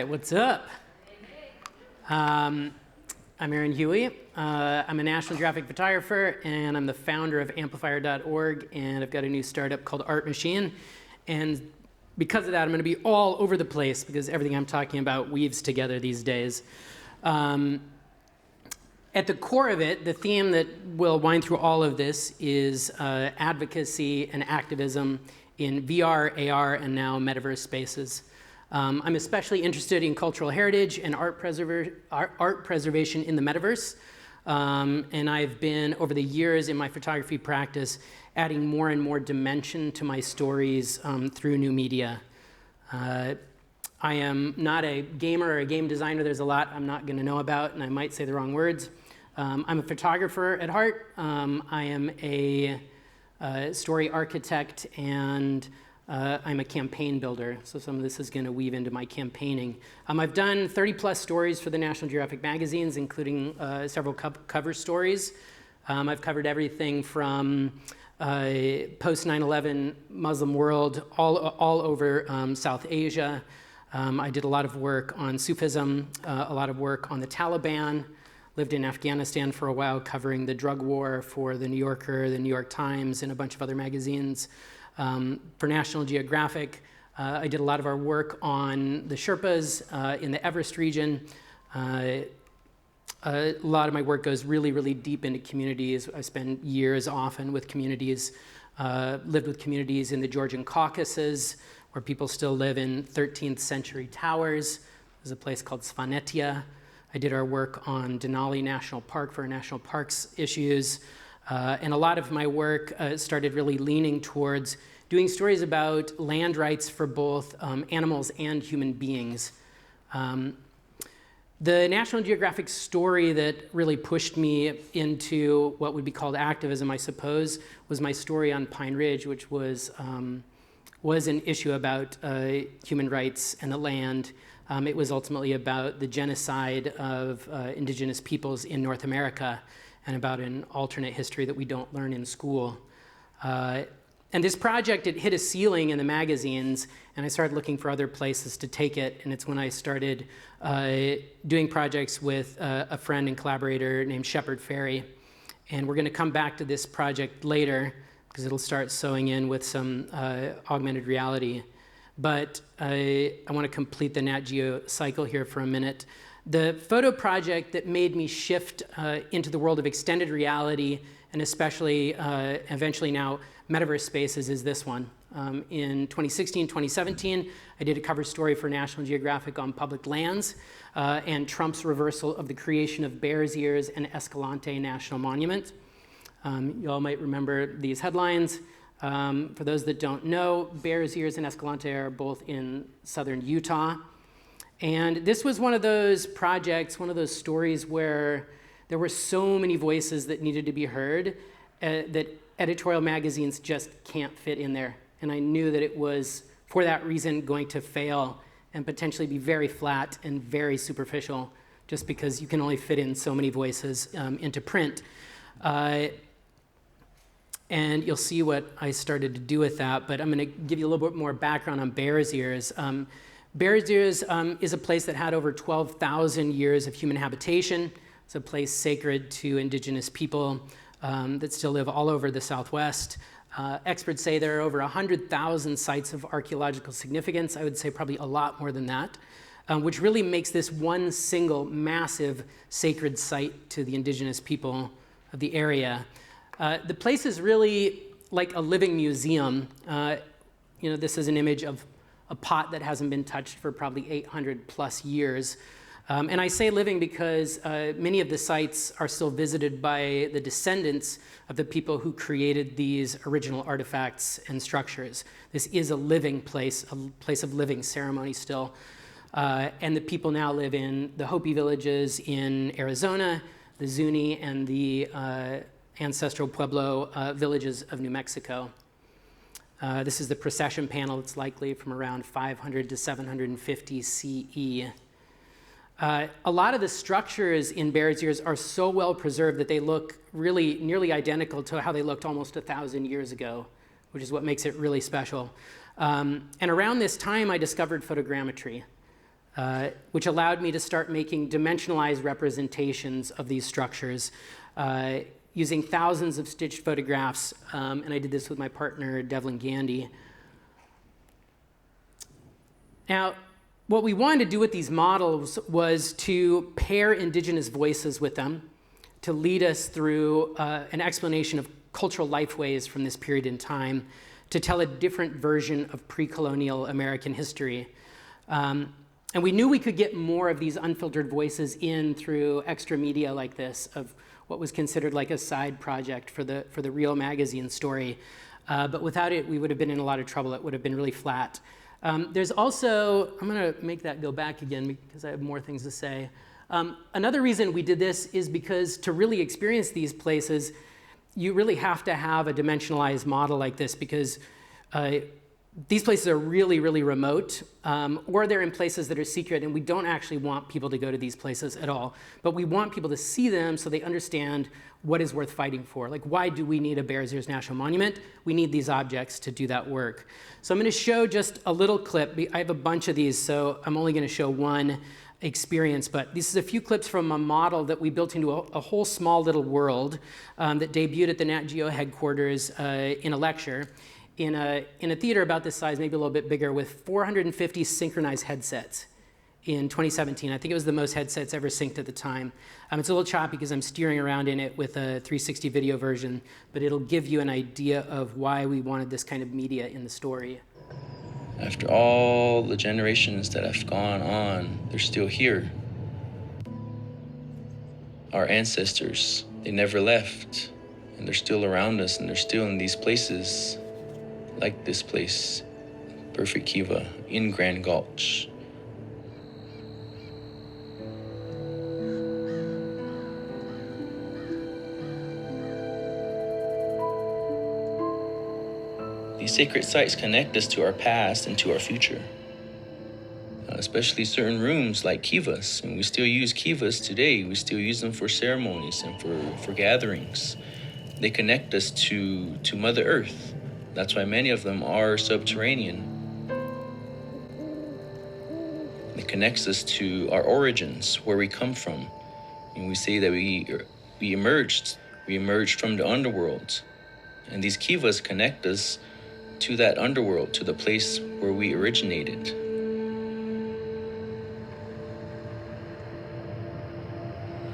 what's up? I'm Aaron Huey. I'm a National Geographic photographer, and I'm the founder of amplifier.org, and I've got a new startup called Art Machine. And because of that, I'm going to be all over the place because everything I'm talking about weaves together these days. At the core of it, the theme that will wind through all of this is advocacy and activism in VR, AR, and now metaverse spaces. I'm especially interested in cultural heritage and art preservation in the metaverse. And I've been, over the years in my photography practice, adding more and more dimension to my stories through new media. I am not a gamer or a game designer. There's a lot I'm not going to know about, and I might say the wrong words. I'm a photographer at heart. I am a story architect, and I'm a campaign builder, so some of this is going to weave into my campaigning. I've done 30+ stories for the National Geographic magazines, including several cover stories. I've covered everything from post 9/11 Muslim world all over South Asia. I did a lot of work on Sufism, a lot of work on the Taliban. Lived in Afghanistan for a while, covering the drug war for the New Yorker, the New York Times, and a bunch of other magazines. For National Geographic, I did a lot of our work on the Sherpas in the Everest region. A lot of my work goes really, really deep into communities. I spend years often with communities, lived with communities in the Georgian Caucasus, where people still live in 13th century towers. There's a place called Svanetia. I did our work on Denali National Park for national parks issues. And a lot of my work started really leaning towards doing stories about land rights for both animals and human beings. The National Geographic story that really pushed me into what would be called activism, I suppose, was my story on Pine Ridge, which was an issue about human rights and the land. It was ultimately about the genocide of indigenous peoples in North America, and about an alternate history that we don't learn in school. And this project, it hit a ceiling in the magazines, and I started looking for other places to take it, and it's when I started doing projects with a friend and collaborator named Shepard Fairey. And we're going to come back to this project later, because it'll start sewing in with some augmented reality. But I want to complete the NatGeo cycle here for a minute. The photo project that made me shift into the world of extended reality, and especially eventually now metaverse spaces, is this one. In 2016, 2017, I did a cover story for National Geographic on public lands and Trump's reversal of the creation of Bears Ears and Escalante National Monument. You all might remember these headlines. For those that don't know, Bears Ears and Escalante are both in southern Utah. And this was one of those projects, one of those stories where there were so many voices that needed to be heard that editorial magazines just can't fit in there. And I knew that it was, for that reason, going to fail and potentially be very flat and very superficial, just because you can only fit in so many voices into print. And you'll see what I started to do with that, but I'm going to give you a little bit more background on Bears Ears. Bears Ears is a place that had over 12,000 years of human habitation. It's a place sacred to indigenous people that still live all over the Southwest. Experts say there are over 100,000 sites of archaeological significance. I would say probably a lot more than that, which really makes this one single massive sacred site to the indigenous people of the area. The place is really like a living museum. This is an image of a pot that hasn't been touched for probably 800+ years. And I say living because many of the sites are still visited by the descendants of the people who created these original artifacts and structures. This is a living place, a place of living ceremony still. And the people now live in the Hopi villages in Arizona, the Zuni, and the Ancestral Pueblo villages of New Mexico. This is the procession panel. It's likely from around 500 to 750 CE. A lot of the structures in Bears Ears are so well preserved that they look really nearly identical to how they looked almost 1,000 years ago, which is what makes it really special. And around this time, I discovered photogrammetry. which allowed me to start making dimensionalized representations of these structures using thousands of stitched photographs, and I did this with my partner, Devlin Gandy. Now, what we wanted to do with these models was to pair indigenous voices with them to lead us through an explanation of cultural lifeways from this period in time to tell a different version of pre-colonial American history. And we knew we could get more of these unfiltered voices in through extra media like this, of what was considered like a side project for the real magazine story. But without it, we would have been in a lot of trouble. It would have been really flat. There's also, I'm going to make that go back again because I have more things to say. Another reason we did this is because to really experience these places, you really have to have a dimensionalized model like this, because these places are really, really remote, or they're in places that are secret, and we don't actually want people to go to these places at all. But we want people to see them so they understand what is worth fighting for. Like, why do we need a Bears Ears National Monument? We need these objects to do that work. So I'm going to show just a little clip. I have a bunch of these, so I'm only going to show one experience, but this is a few clips from a model that we built into a whole small little world that debuted at the NatGeo headquarters in a lecture in a theater about this size, maybe a little bit bigger, with 450 synchronized headsets in 2017. I think it was the most headsets ever synced at the time. It's a little choppy because I'm steering around in it with a 360 video version, but it'll give you an idea of why we wanted this kind of media in the story. After all the generations that have gone on, they're still here. Our ancestors, they never left, and they're still around us, and they're still in these places, like this place, Perfect Kiva, in Grand Gulch. These sacred sites connect us to our past and to our future. Especially certain rooms like kivas, and we still use kivas today. We still use them for ceremonies and for gatherings. They connect us to Mother Earth. That's why many of them are subterranean. It connects us to our origins, where we come from. And we say that we emerged from the underworld. And these kivas connect us to that underworld, to the place where we originated.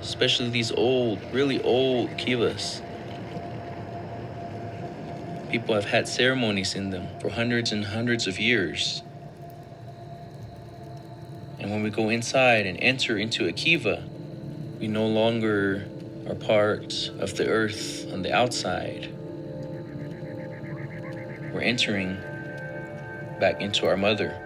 Especially these old, really old kivas. People have had ceremonies in them for hundreds and hundreds of years. And when we go inside and enter into a kiva, we no longer are part of the earth on the outside. We're entering back into our mother.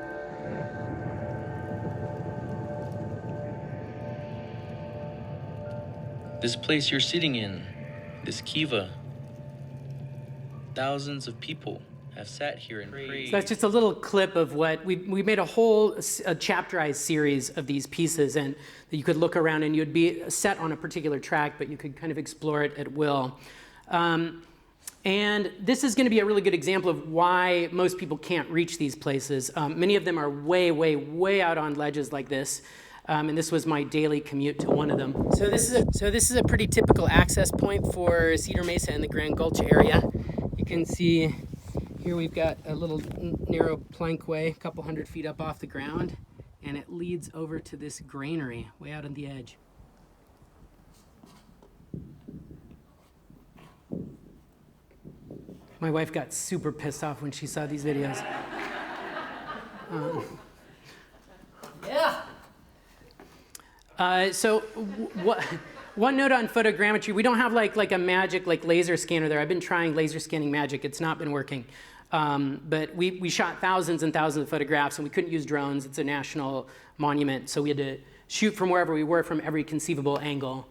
This place you're sitting in, this kiva, thousands of people have sat here and prayed. So that's just a little clip of what we made a whole chapterized series of these pieces, and that you could look around and you'd be set on a particular track, but you could kind of explore it at will. And this is going to be a really good example of why most people can't reach these places. Many of them are way, way, way out on ledges like this. And this was my daily commute to one of them. So this is a pretty typical access point for Cedar Mesa and the Grand Gulch area. You can see here we've got a little narrow plankway, a couple hundred feet up off the ground, and it leads over to this granary way out on the edge. My wife got super pissed off when she saw these videos. Yeah. One note on photogrammetry, we don't have like a magic laser scanner there. I've been trying laser scanning magic. It's not been working. But we shot thousands and thousands of photographs, and we couldn't use drones. It's a national monument, so we had to shoot from wherever we were from every conceivable angle.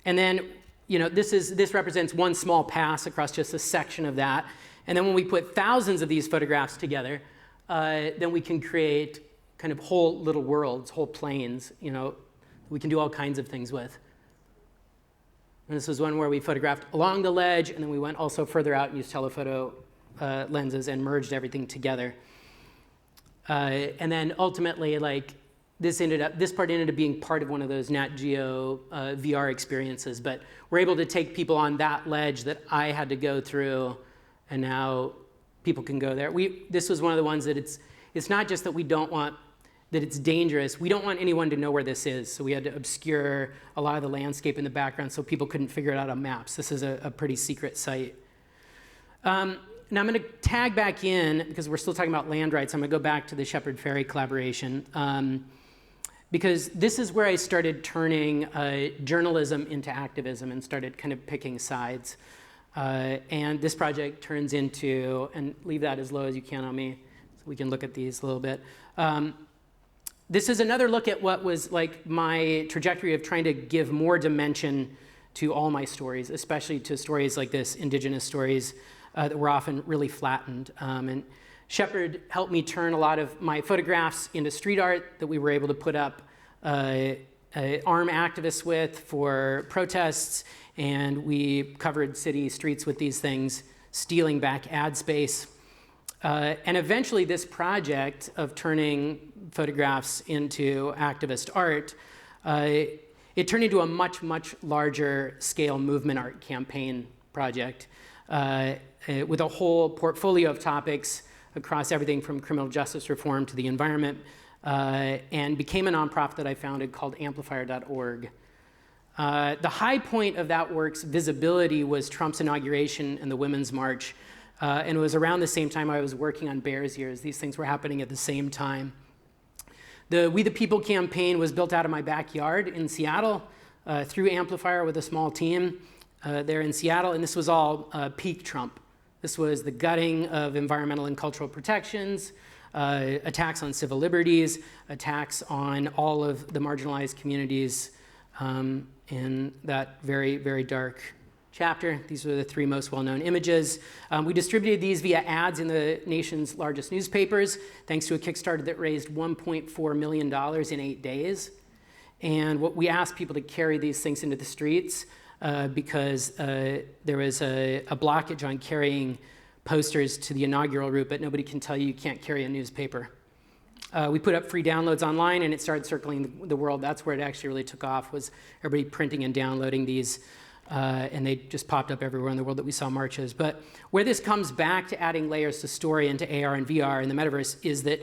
And then, this represents one small pass across just a section of that. And then when we put thousands of these photographs together, then we can create kind of whole little worlds, whole planes, we can do all kinds of things with. And this was one where we photographed along the ledge, and then we went also further out and used telephoto lenses and merged everything together. And then ultimately, like, this part ended up being part of one of those NatGeo VR experiences. But we're able to take people on that ledge that I had to go through, and now people can go there. This was one of the ones that it's not just that we don't want, that it's dangerous. We don't want anyone to know where this is. So we had to obscure a lot of the landscape in the background so people couldn't figure it out on maps. This is a pretty secret site. Now I'm going to tag back in, because we're still talking about land rights. I'm going to go back to the Shepard Fairey collaboration, because this is where I started turning journalism into activism and started kind of picking sides. And this project turns into, and leave that as low as you can on me so we can look at these a little bit. This is another look at what was like my trajectory of trying to give more dimension to all my stories, especially to stories like this, indigenous stories that were often really flattened. And Shepard helped me turn a lot of my photographs into street art that we were able to put up arm activists with for protests, and we covered city streets with these things, stealing back ad space. And eventually this project of turning photographs into activist art, it turned into a much, much larger scale movement art campaign project with a whole portfolio of topics across everything from criminal justice reform to the environment, and became a nonprofit that I founded called amplifier.org. The high point of that work's visibility was Trump's inauguration and the Women's March. And it was around the same time I was working on Bears Years. These things were happening at the same time. The We the People campaign was built out of my backyard in Seattle through Amplifier with a small team there in Seattle. And this was all peak Trump. This was the gutting of environmental and cultural protections, attacks on civil liberties, attacks on all of the marginalized communities in that very, very dark chapter. These were the three most well-known images. We distributed these via ads in the nation's largest newspapers, thanks to a Kickstarter that raised $1.4 million in 8 days. And what we asked people to carry these things into the streets because there was a blockage on carrying posters to the inaugural route, but nobody can tell you can't carry a newspaper. We put up free downloads online, and it started circling the world. That's where it actually really took off, was everybody printing and downloading these. And they just popped up everywhere in the world that we saw marches. But where this comes back to adding layers to story and to AR and VR and the metaverse is that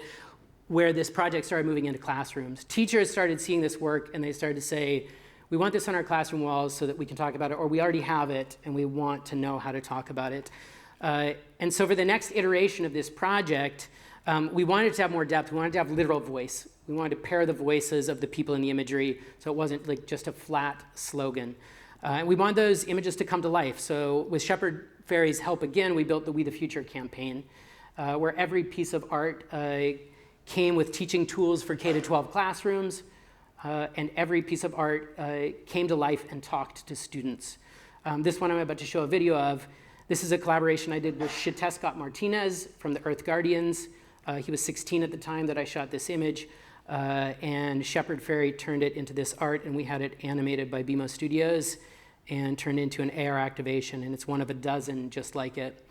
where this project started moving into classrooms. Teachers started seeing this work, and they started to say, we want this on our classroom walls so that we can talk about it, or we already have it, and we want to know how to talk about it. And so for the next iteration of this project, we wanted to have more depth. We wanted to have literal voice. We wanted to pair the voices of the people in the imagery so it wasn't like just a flat slogan. And we wanted those images to come to life. So with Shepard Fairey's help again, we built the We the Future campaign, where every piece of art came with teaching tools for K-12 classrooms, and every piece of art came to life and talked to students. This one I'm about to show a video of. This is a collaboration I did with Shitescott Martinez from the Earth Guardians. He was 16 at the time that I shot this image. And Shepard Fairey turned it into this art, and we had it animated by BMO Studios and turned into an AR activation, and it's one of a dozen just like it.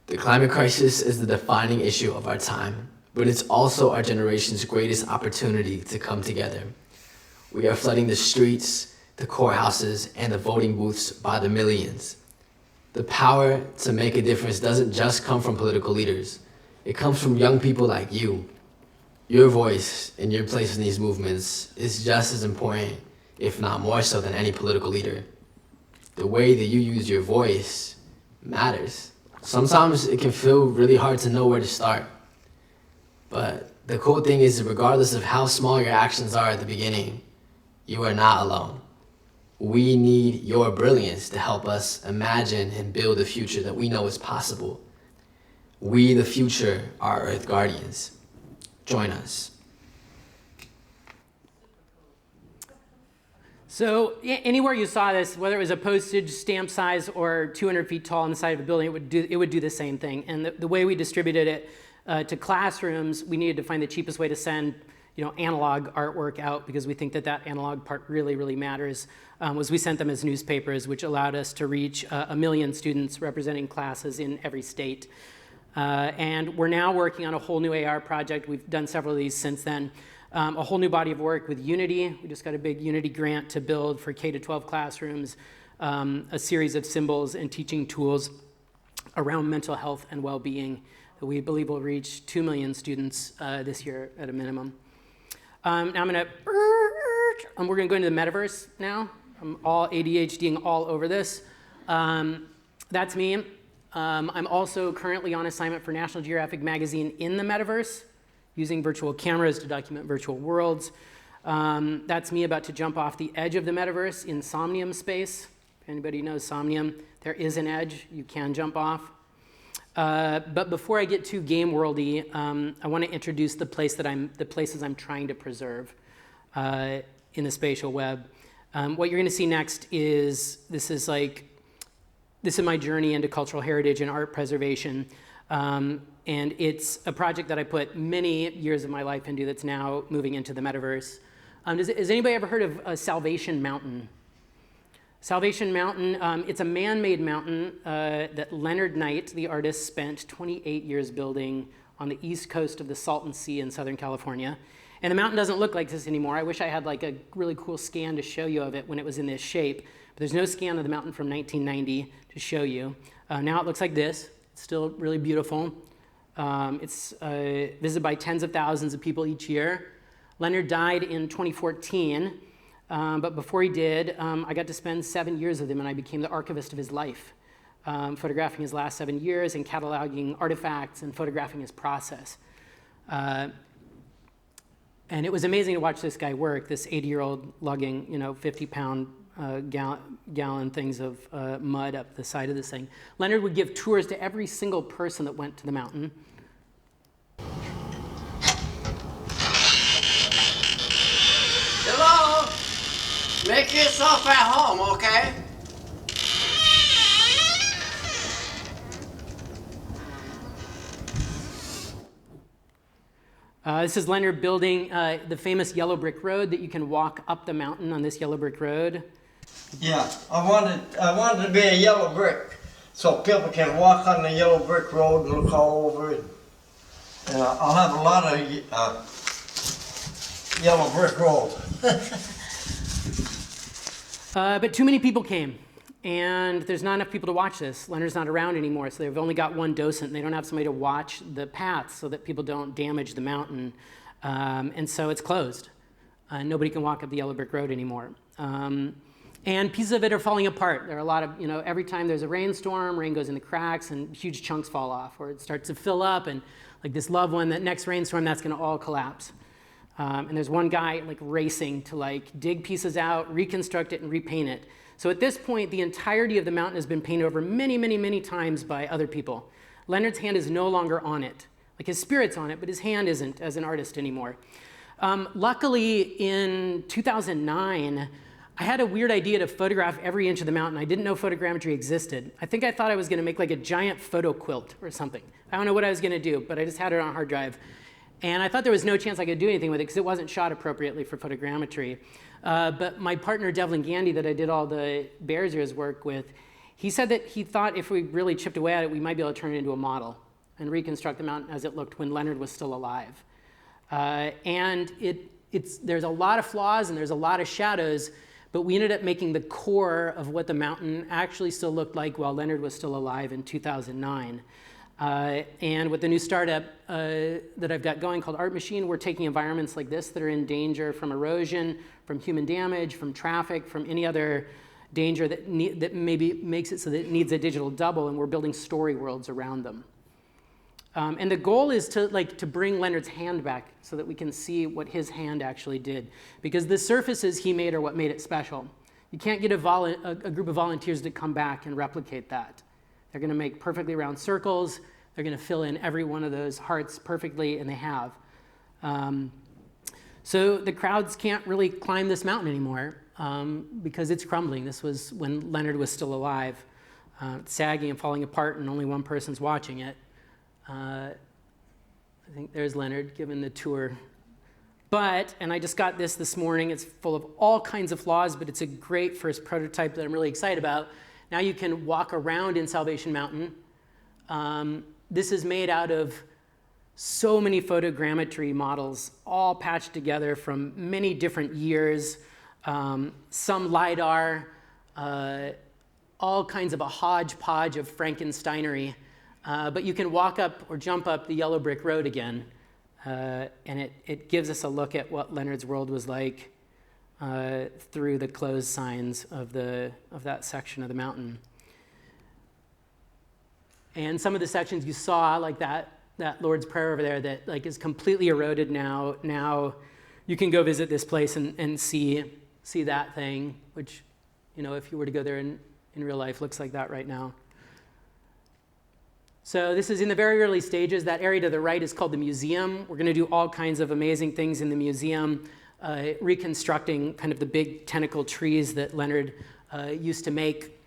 The climate crisis is the defining issue of our time, but it's also our generation's greatest opportunity to come together. We are flooding the streets, the courthouses, and the voting booths by the millions. The power to make a difference doesn't just come from political leaders. It comes from young people like you. Your voice and your place in these movements is just as important, if not more so, than any political leader. The way that you use your voice matters. Sometimes it can feel really hard to know where to start. But the cool thing is that regardless of how small your actions are at the beginning, you are not alone. We need your brilliance to help us imagine and build a future that we know is possible. We, the future, are Earth Guardians. Join us. So anywhere you saw this, whether it was a postage stamp size or 200 feet tall on the side of a building, it would do the same thing. And the way we distributed it to classrooms, we needed to find the cheapest way to send analog artwork out, because we think that that analog part really, really matters, was we sent them as newspapers, which allowed us to reach 1 million students representing classes in every state. And we're now working on a whole new AR project. We've done several of these since then. A whole new body of work with Unity. We just got a big Unity grant to build for K-12 classrooms a series of symbols and teaching tools around mental health and well-being that we believe will reach 2 million students this year at a minimum. Now we're gonna go into the metaverse now. I'm all ADHDing all over this. That's me. I'm also currently on assignment for National Geographic magazine in the metaverse, using virtual cameras to document virtual worlds. That's me about to jump off the edge of the metaverse in Somnium space. If anybody knows Somnium, there is an edge you can jump off. But before I get too game worldy, I want to introduce the places I'm trying to preserve in the spatial web. What you're going to see next is this is my journey into cultural heritage and art preservation. And it's a project that I put many years of my life into that's now moving into the metaverse. Has anybody ever heard of Salvation Mountain? Salvation Mountain, it's a man-made mountain that Leonard Knight, the artist, spent 28 years building on the east coast of the Salton Sea in Southern California. And the mountain doesn't look like this anymore. I wish I had like a really cool scan to show you of it when it was in this shape. But there's no scan of the mountain from 1990 to show you. Now it looks like this. It's still really beautiful. It's visited by tens of thousands of people each year. Leonard died in 2014, but before he did, I got to spend 7 years with him, and I became the archivist of his life, photographing his last 7 years and cataloging artifacts and photographing his process. And it was amazing to watch this guy work, this 80-year-old lugging, 50-pound gallon things of mud up the side of this thing. Leonard would give tours to every single person that went to the mountain. Hello? Make yourself at home, okay? This is Leonard building the famous yellow brick road that you can walk up the mountain on this yellow brick road. Yeah, I wanted to be a yellow brick so people can walk on the yellow brick road and look all over it. And I'll have a lot of yellow brick road. But too many people came, and there's not enough people to watch this. Leonard's not around anymore, so they've only got one docent, and they don't have somebody to watch the paths so that people don't damage the mountain. And so it's closed. Nobody can walk up the yellow brick road anymore. And pieces of it are falling apart. There are a lot of, every time there's a rainstorm, rain goes in the cracks and huge chunks fall off, or it starts to fill up, and like this loved one, that next rainstorm, that's gonna all collapse. And there's one guy racing to dig pieces out, reconstruct it, and repaint it. So at this point, the entirety of the mountain has been painted over many, many, many times by other people. Leonard's hand is no longer on it. His spirit's on it, but his hand isn't as an artist anymore. Luckily, in 2009, I had a weird idea to photograph every inch of the mountain. I didn't know photogrammetry existed. I think I thought I was gonna make a giant photo quilt or something. I don't know what I was gonna do, but I just had it on a hard drive. And I thought there was no chance I could do anything with it because it wasn't shot appropriately for photogrammetry. But my partner, Devlin Gandy, that I did all the Bears Ears work with, he said that he thought if we really chipped away at it, we might be able to turn it into a model and reconstruct the mountain as it looked when Leonard was still alive. And there's a lot of flaws and there's a lot of shadows, but we ended up making the core of what the mountain actually still looked like while Leonard was still alive in 2009. And with the new startup that I've got going called Art Machine, we're taking environments like this that are in danger from erosion, from human damage, from traffic, from any other danger that maybe makes it so that it needs a digital double, and we're building story worlds around them. And the goal is to bring Leonard's hand back so that we can see what his hand actually did. Because the surfaces he made are what made it special. You can't get a group of volunteers to come back and replicate that. They're gonna make perfectly round circles. They're gonna fill in every one of those hearts perfectly, and they have. So the crowds can't really climb this mountain anymore because it's crumbling. This was when Leonard was still alive. It's sagging and falling apart, and only one person's watching it. I think there's Leonard giving the tour. But, and I just got this morning, it's full of all kinds of flaws, but it's a great first prototype that I'm really excited about. Now you can walk around in Salvation Mountain. This is made out of so many photogrammetry models, all patched together from many different years, some LiDAR, all kinds of a hodgepodge of Frankensteinery. But you can walk up or jump up the yellow brick road again. And it gives us a look at what Leonard's world was like through the closed signs of that section of the mountain. And some of the sections you saw, like that Lord's Prayer over there, that like is completely eroded now. Now you can go visit this place and see that thing, which, you know, if you were to go there in real life, looks like that right now. So this is in the very early stages. That area to the right is called the museum. We're going to do all kinds of amazing things in the museum, reconstructing kind of the big tentacle trees that Leonard used to make.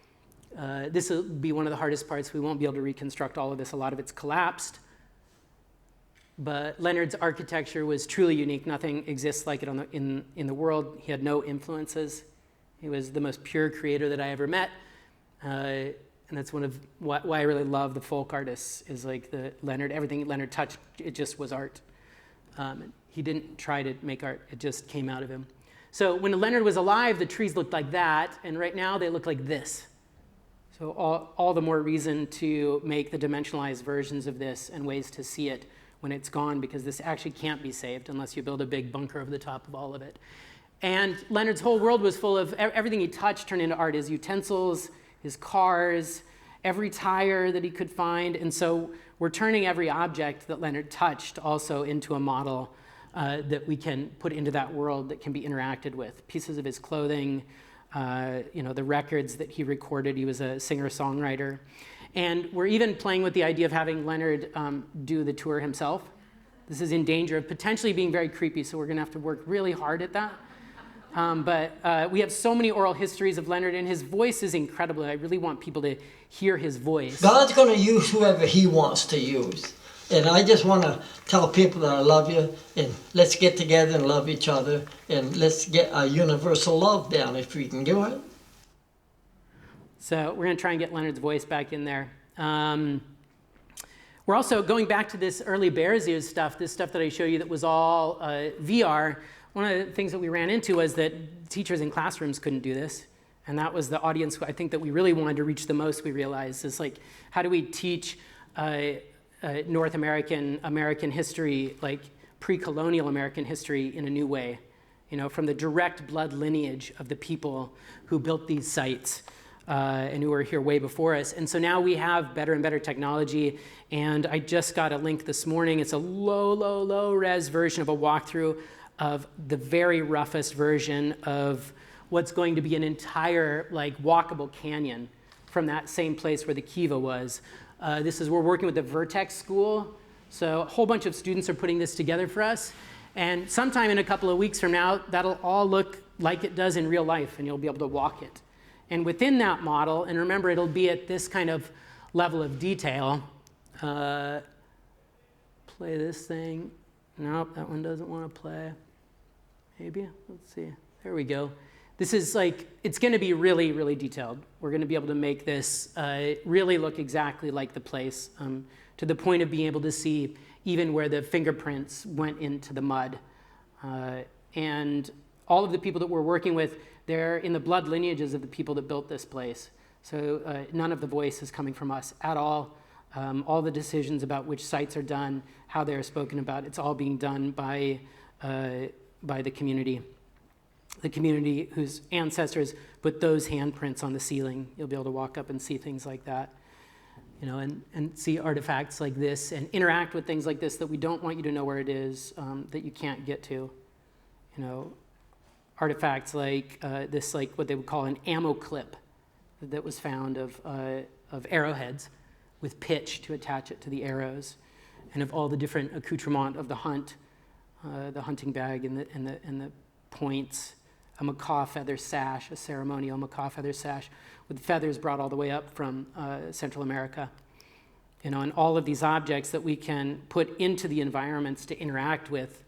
This will be one of the hardest parts. We won't be able to reconstruct all of this. A lot of it's collapsed. But Leonard's architecture was truly unique. Nothing exists like it in the world. He had no influences. He was the most pure creator that I ever met. And that's one of why I really love the folk artists, is like everything Leonard touched, it just was art. He didn't try to make art, it just came out of him. So when Leonard was alive, the trees looked like that, and right now they look like this. So all the more reason to make the dimensionalized versions of this and ways to see it when it's gone, because this actually can't be saved unless you build a big bunker over the top of all of it. And Leonard's whole world was full of everything he touched turned into art, his utensils, his cars, every tire that he could find. And so we're turning every object that Leonard touched also into a model that we can put into that world that can be interacted with. Pieces of his clothing, the records that he recorded. He was a singer-songwriter. And we're even playing with the idea of having Leonard do the tour himself. This is in danger of potentially being very creepy, so we're going to have to work really hard at that. But we have so many oral histories of Leonard, and his voice is incredible. I really want people to hear his voice. God's going to use whoever he wants to use. And I just want to tell people that I love you, and let's get together and love each other, and let's get a universal love down if we can do it. So we're going to try and get Leonard's voice back in there. We're also going back to this early Bears Ears stuff, this stuff that I showed you that was all VR. One of the things that we ran into was that teachers in classrooms couldn't do this. And that was the audience I think that we really wanted to reach the most, we realized, is like, how do we teach North American history, like pre-colonial American history, in a new way, from the direct blood lineage of the people who built these sites and who were here way before us. And so now we have better and better technology, and I just got a link this morning. It's a low res version of a walkthrough of the very roughest version of what's going to be an entire walkable canyon from that same place where the Kiva was. We're working with the Vertex School, so a whole bunch of students are putting this together for us, and sometime in a couple of weeks from now, that'll all look like it does in real life, and you'll be able to walk it. And within that model, and remember, it'll be at this kind of level of detail. Play this thing. Nope, that one doesn't want to play. Maybe, let's see, there we go. This is it's going to be really, really detailed. We're going to be able to make this really look exactly like the place, to the point of being able to see even where the fingerprints went into the mud. And all of the people that we're working with, they're in the blood lineages of the people that built this place. So none of the voice is coming from us at all. All the decisions about which sites are done, how they're spoken about, it's all being done by the community. The community whose ancestors put those handprints on the ceiling. You'll be able to walk up and see things like that, and see artifacts like this and interact with things like this that we don't want you to know where it is, that you can't get to. Artifacts like this, like what they would call an ammo clip that was found of arrowheads with pitch to attach it to the arrows, and of all the different accoutrement of the hunt, the hunting bag and the points, a macaw feather sash, a ceremonial macaw feather sash with feathers brought all the way up from Central America. And all of these objects that we can put into the environments to interact with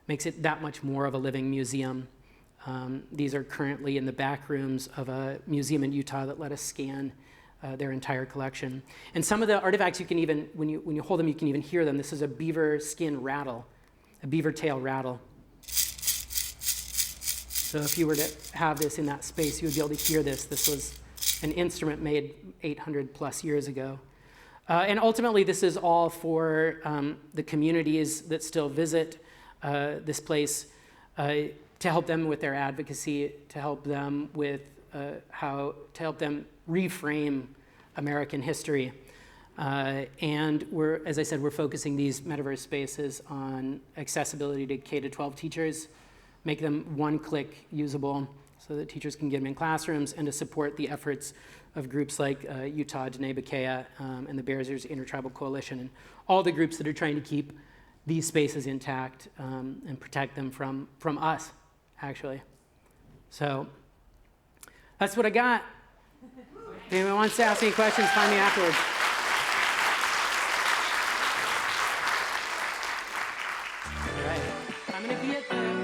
makes it that much more of a living museum. These are currently in the back rooms of a museum in Utah that let us scan their entire collection. And some of the artifacts you can even, when you hold them, you can even hear them. This is a beaver skin rattle, a beaver tail rattle. So if you were to have this in that space, you would be able to hear this. This was an instrument made 800 plus years ago. And ultimately, this is all for the communities that still visit this place to help them with their advocacy, to help them with to help them reframe American history. And as I said, we're focusing these metaverse spaces on accessibility to K-12 teachers, make them one-click usable so that teachers can get them in classrooms, and to support the efforts of groups like Utah Diné Bikéyah and the Bears Intertribal Coalition, and all the groups that are trying to keep these spaces intact and protect them from us, actually. So that's what I got. If anyone wants to ask any questions, find me afterwards. All right. I'm going to be at the